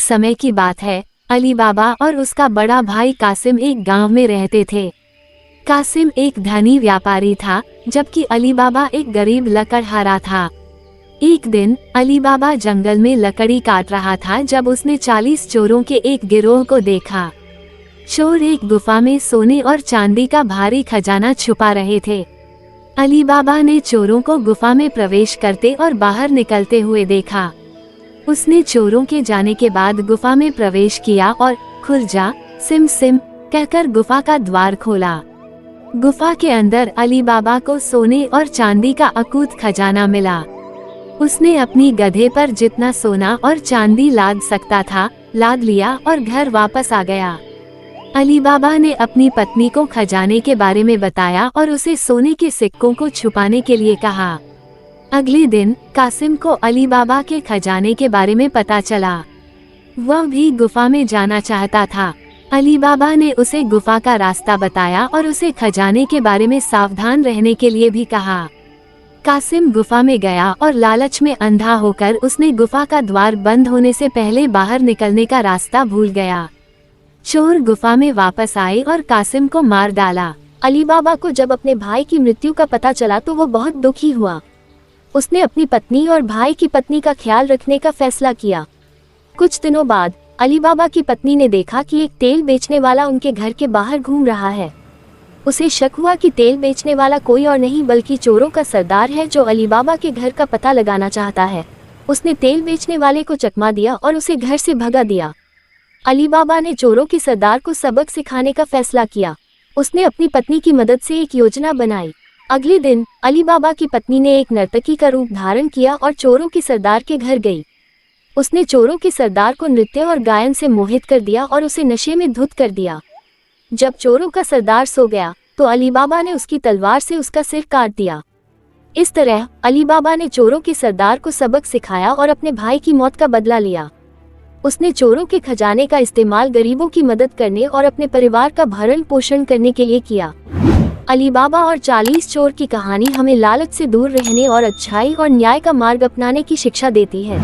समय की बात है, अली बाबा और उसका बड़ा भाई कासिम एक गांव में रहते थे। कासिम एक धनी व्यापारी था, जबकि अली बाबा एक गरीब लकड़हारा था। एक दिन अली बाबा जंगल में लकड़ी काट रहा था जब उसने 40 चोरों के एक गिरोह को देखा। चोर एक गुफा में सोने और चांदी का भारी खजाना छुपा रहे थे। अली बाबा ने चोरों को गुफा में प्रवेश करते और बाहर निकलते हुए देखा। उसने चोरों के जाने के बाद गुफा में प्रवेश किया और खुल जा सिम सिम कहकर गुफा का द्वार खोला। गुफा के अंदर अली बाबा को सोने और चांदी का अकूत खजाना मिला। उसने अपनी गधे पर जितना सोना और चांदी लाद सकता था लाद लिया और घर वापस आ गया। अली बाबा ने अपनी पत्नी को खजाने के बारे में बताया और उसे सोने के सिक्कों को छुपाने के लिए कहा। अगले दिन कासिम को अली बाबा के खजाने के बारे में पता चला। वह भी गुफा में जाना चाहता था। अली बाबा ने उसे गुफा का रास्ता बताया और उसे खजाने के बारे में सावधान रहने के लिए भी कहा। कासिम गुफा में गया और लालच में अंधा होकर उसने गुफा का द्वार बंद होने से पहले बाहर निकलने का रास्ता भूल गया। चोर गुफा में वापस आए और कासिम को मार डाला। अली बाबा को जब अपने भाई की मृत्यु का पता चला तो वो बहुत दुखी हुआ। उसने अपनी पत्नी और भाई की पत्नी का ख्याल रखने का फैसला किया। कुछ दिनों बाद अली बाबा की पत्नी ने देखा कि एक तेल बेचने वाला उनके घर के बाहर घूम रहा है। उसे शक हुआ कि तेल बेचने वाला कोई और नहीं बल्कि चोरों का सरदार है जो अली बाबा के घर का पता लगाना चाहता है। उसने तेल बेचने वाले को चकमा दिया और उसे घर से भगा दिया। अली बाबा ने चोरों के सरदार को सबक सिखाने का फैसला किया। उसने अपनी पत्नी की मदद से एक योजना बनाई। अगले दिन अली बाबा की पत्नी ने एक नर्तकी का रूप धारण किया और चोरों के सरदार के घर गई। उसने चोरों के सरदार को नृत्य और गायन से मोहित कर दिया और उसे नशे में धुत कर दिया। जब चोरों का सरदार सो गया तो अली बाबा ने उसकी तलवार से उसका सिर काट दिया। इस तरह अली बाबा ने चोरों के सरदार को सबक सिखाया और अपने भाई की मौत का बदला लिया। उसने चोरों के खजाने का इस्तेमाल गरीबों की मदद करने और अपने परिवार का भरण पोषण करने के लिए किया। अली बाबा और 40 चोर की कहानी हमें लालच से दूर रहने और अच्छाई और न्याय का मार्ग अपनाने की शिक्षा देती है।